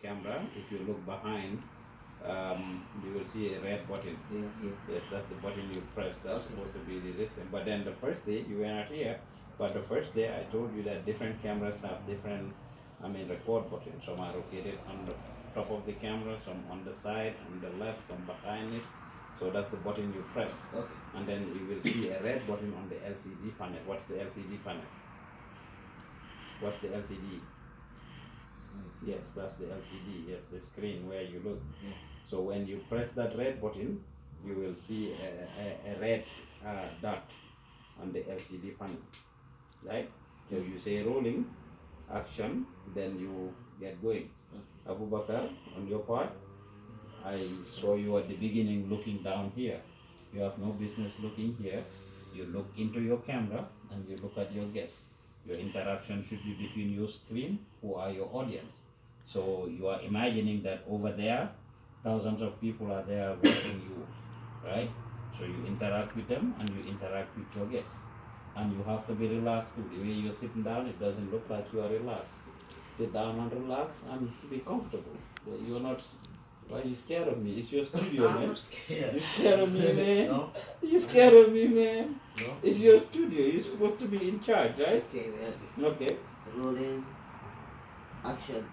camera, if you look behind, you will see a red button. Yes, that's the button you press. That's supposed to be the listing. But then the first day you were not here. But the first day I told you that different cameras have different, record buttons. Some are located on the top of the camera, some on the side, on the left, some behind it. So that's the button you press. And then you will see a red button on the LCD panel. What's the LCD panel? What's the LCD? Yes, that's the LCD. Yes, the screen where you look. So when you press that red button, you will see a red dot on the LCD panel, right? So you say rolling, action, then you get going. Abubacarr, on your part, I saw you at the beginning looking down here. You have no business looking here. You look into your camera and you look at your guests. Your interaction should be between your screen, who are your audience. So you are imagining that over there, thousands of people are there watching you, right? So you interact with them and you interact with your guests. And you have to be relaxed too. The way you're sitting down, it doesn't look like you are relaxed. Sit down and relax and be comfortable. You're not. Why are you scared of me? It's your studio, man. I'm scared. You scared of me, man? No. You scared of me, man? No. It's your studio. You're supposed to be in charge, right? Okay, Okay. Rolling. Action.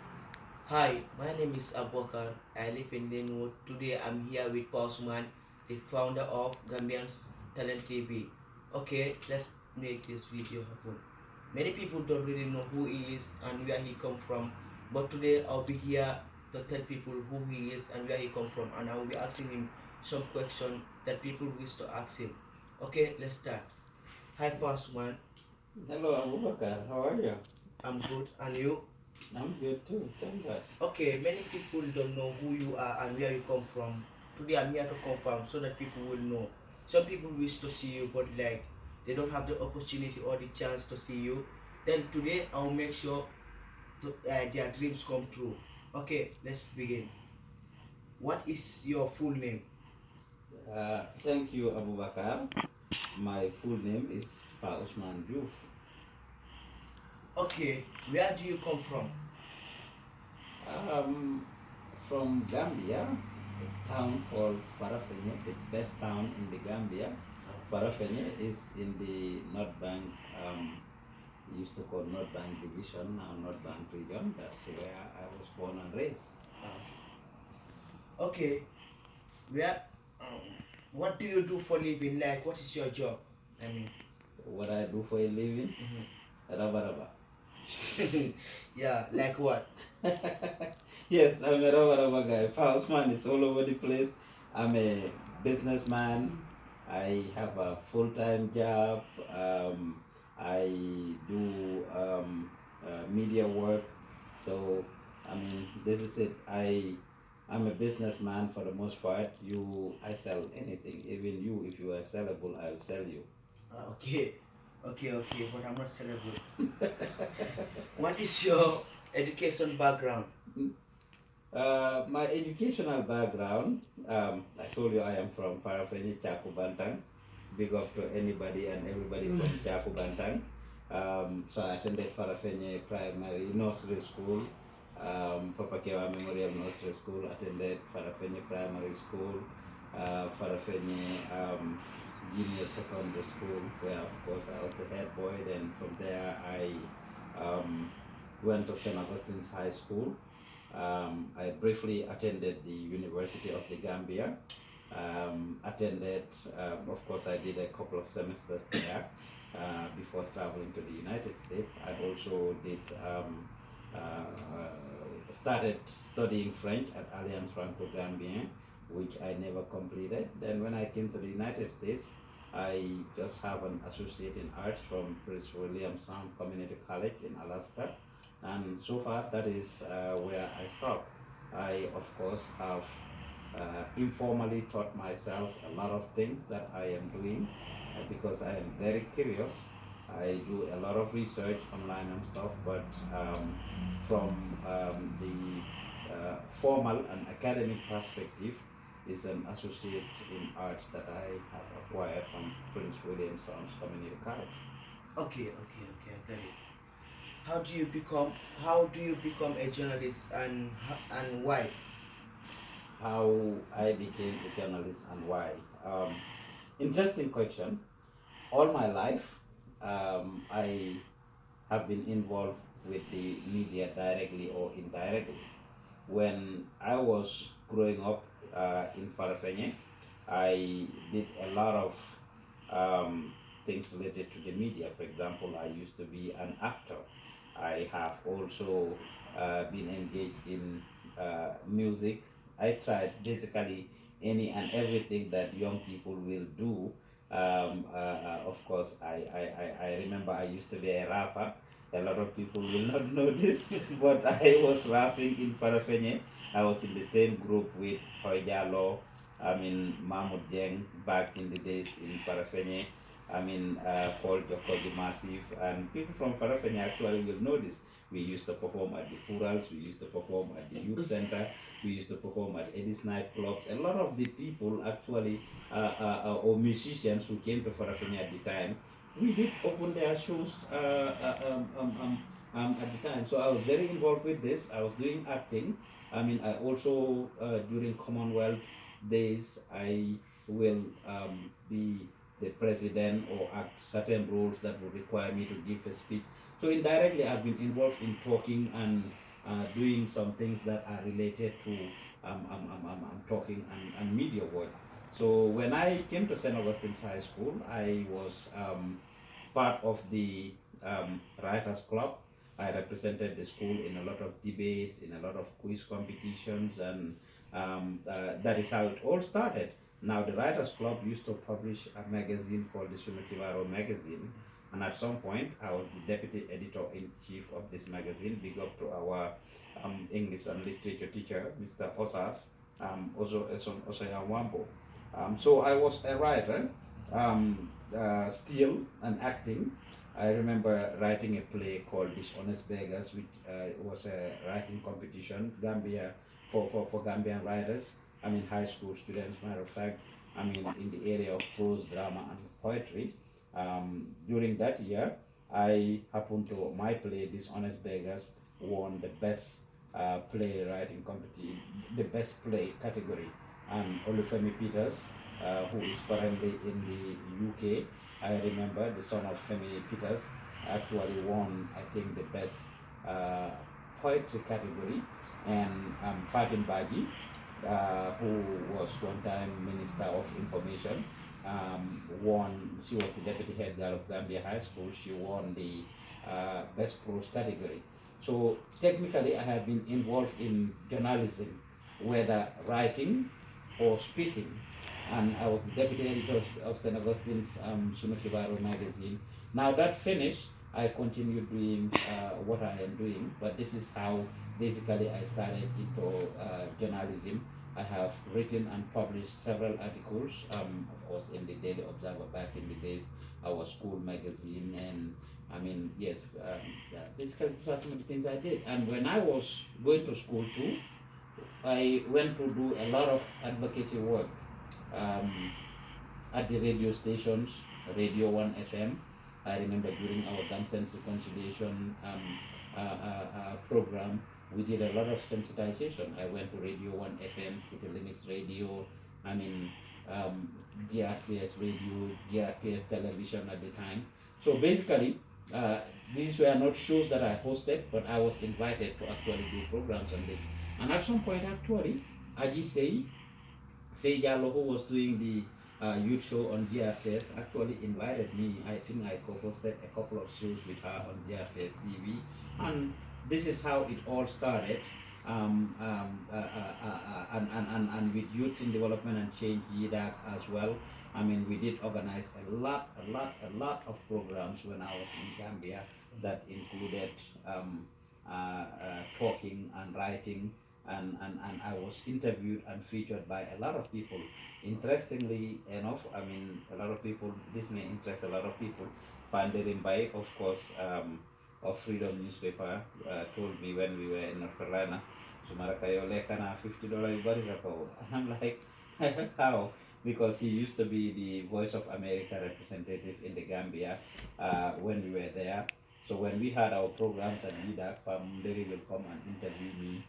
Hi, my name is Abubacarr. I live in Linwood. Today I'm here with Pa Ousman, the founder of Gambian's Talent TV. Okay, let's make this video happen. Many people don't really know who he is and where he come from, but today I'll be here to tell people who he is and where he come from, and I will be asking him some question that people wish to ask him. Okay, let's start. Hi, Pa Ousman. Hello, Abubacarr. How are you? I'm good, and you? I'm good too. Thank God. Okay, many people don't know who you are and where you come from. Today I'm here to confirm so that people will know. Some people wish to see you, but like they don't have the opportunity or the chance to see you. Then today I'll make sure their dreams come true. Okay, let's begin. What is your full name? Thank you, Abubacarr. My full name is Pa Ousman Joof. Okay, where do you come from? From Gambia, a town called Farafenye, the best town in the Gambia. Farafenye is in the North Bank, used to call North Bank Division, now North Bank Region. That's where I was born and raised. Okay, what do you do for living? Like, what is your job? I mean, what I do for a living? Raba. Yeah, like what? Yes, I'm a raba guy. Pa Ousman is all over the place. I'm a businessman. I have a full-time job. I do media work. So, this is it. I'm a businessman for the most part. I sell anything. Even you, if you are sellable, I'll sell you. Okay, but I'm not sellable. What is your education background? My educational background, I told you I am from Farafenye, Chaku Bantang. Big up to anybody and everybody from Chaku Bantang. So I attended Farafenye Primary Nursery School, Papa Kewa Memorial Nursery School, attended Farafenye Primary School, Farafenye Junior Secondary School, where of course I was the head boy. Then from there I went to St. Augustine's High School. I briefly attended the University of the Gambia. Of course I did a couple of semesters there before traveling to the United States. I also started studying French at Alliance Franco-Gambien, which I never completed. Then when I came to the United States, I just have an associate in arts from Prince William Sound Community College in Alaska. And so far, that is where I stopped. I, of course, have informally taught myself a lot of things that I am doing because I am very curious. I do a lot of research online and stuff, but from the formal and academic perspective, is an associate in arts that I have acquired from Prince William Sound Community College. Okay, I got it. how do you become a journalist, and why? How I became a journalist and why? Interesting question. All my life, I have been involved with the media directly or indirectly. When I was growing up in Farafenye, I did a lot of um, things related to the media. For example, I used to be an actor. I have also been engaged in music. I tried basically any and everything that young people will do. Of course, I remember I used to be a rapper. A lot of people will not know this, but I was rapping in Farafenye. I was in the same group with Hoijalo, Mahmoud Jeng back in the days in Farafenye. Called Jokoji Massive, and people from Farafenye actually will know this. We used to perform at the Furals, we used to perform at the youth center, we used to perform at Eddie's nightclubs. A lot of the people actually, or musicians who came to Farafenye at the time, we did open their shows at the time. So I was very involved with this. I was doing acting. I also, during Commonwealth days, I will be the president or act certain roles that would require me to give a speech. So indirectly, I've been involved in talking and doing some things that are related to talking and media work. So when I came to St. Augustine's High School, I was part of the Writers Club. I represented the school in a lot of debates, in a lot of quiz competitions, and that is how it all started. Now, the Writers Club used to publish a magazine called the Sunukivaro magazine, and at some point, I was the deputy editor-in-chief of this magazine. Big up to our English and literature teacher, Mr. Osas, Osayawambo. So I was a writer, still, and acting. I remember writing a play called Dishonest Beggars, which was a writing competition, Gambia, for Gambian writers. High school students, matter of fact, in the area of prose, drama, and poetry. During that year, I happened to, my play, Dishonest Beggars, won the best playwriting competition, the best play category. And Olufemi Peters, who is currently in the UK, I remember the son of Femi Peters actually won, I think, the best poetry category. And Fatim Baji, who was one time Minister of Information, won, she was the deputy head girl of Gambia High School, she won the best prose category. So technically I have been involved in journalism, whether writing or speaking. And I was the deputy editor of St. Augustine's Sunukibaro magazine. Now that finished, I continued doing what I am doing, but this is how basically I started into journalism. I have written and published several articles, of course, in the Daily Observer back in the days, our school magazine, and yes, basically these are some of the things I did. And when I was going to school too, I went to do a lot of advocacy work at the radio stations, Radio 1 FM. I remember during our Gun Sense Reconciliation program, we did a lot of sensitization. I went to Radio 1 FM, City Limits Radio, GRTS Radio, GRTS Television at the time. So basically, these were not shows that I hosted, but I was invited to actually do programs on this. And at some point, actually, Aji Seyjalo, who was doing the youth show on GRTS, actually invited me. I think I co-hosted a couple of shows with her on GRTS TV. And this is how it all started. And with Youth in Development and Change, YIDAC as well. We did organize a lot of programs when I was in Gambia that included talking and writing, and I was interviewed and featured by a lot of people. Interestingly enough, a lot of people, this may interest a lot of people. Panderin Bay, of course, of Freedom newspaper, told me when we were in North Carolina, Sumarakayo lekana $50 barisako. And I'm like, how? Because he used to be the Voice of America representative in the Gambia when we were there. So when we had our programs at UDAC, Pamderi will come and interview me,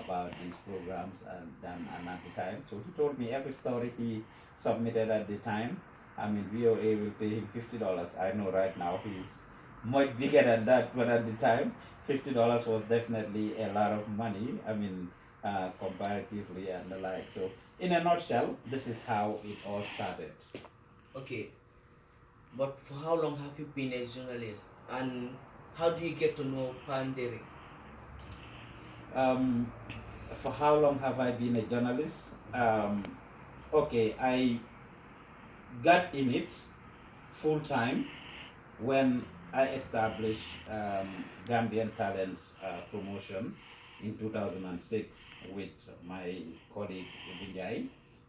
about these programs and at the time. So he told me every story he submitted at the time, VOA will pay him $50. I know right now he's much bigger than that, but at the time, $50 was definitely a lot of money. Comparatively and the like. So in a nutshell, this is how it all started. Okay, but for how long have you been a journalist, and how do you get to know Pandering? For how long have I been a journalist? Okay, I got in it full time when I established Gambian Talents Promotion in 2006 with my colleague Ibn,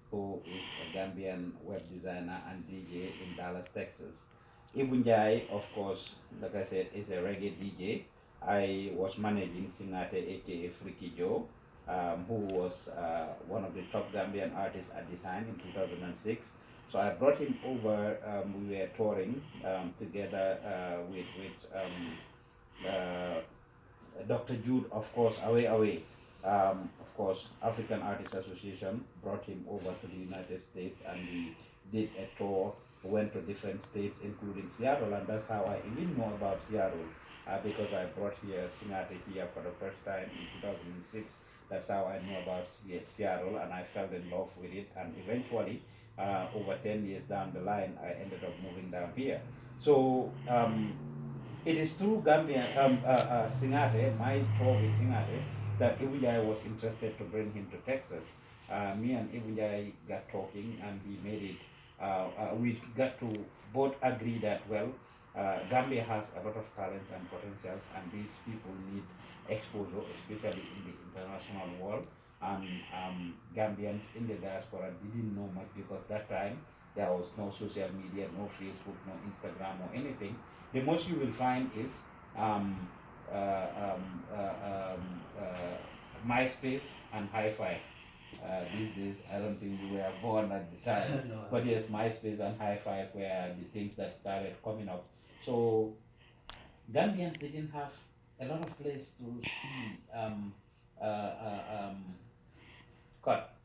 who is a Gambian web designer and DJ in Dallas, Texas. Ibn, of course, like I said, is a reggae DJ. I was managing Singate, aka Freaky Joe, who was one of the top Gambian artists at the time in 2006. So I brought him over. We were touring together with Dr. Jude, of course, away. Of course, African Artists Association brought him over to the United States, and we did a tour. Went to different states, including Seattle, and that's how I even know about Seattle, because I brought here Singate here for the first time in 2006. That's how I knew about Seattle, and I fell in love with it. And eventually, over 10 years down the line, I ended up moving down here. So it is through Singate, my tour with Singate, that Ibujai was interested to bring him to Texas. Me and Ibujai got talking, and we made it. We got to both agree that, well, Gambia has a lot of talents and potentials, and these people need exposure, especially in the international world. And Gambians in the diaspora didn't know much, because that time there was no social media, no Facebook, no Instagram, or anything. The most you will find is MySpace and High Five. These days, I don't think we were born at the time, no. But yes, MySpace and High Five were the things that started coming up. So Gambians didn't have a lot of place to see cut.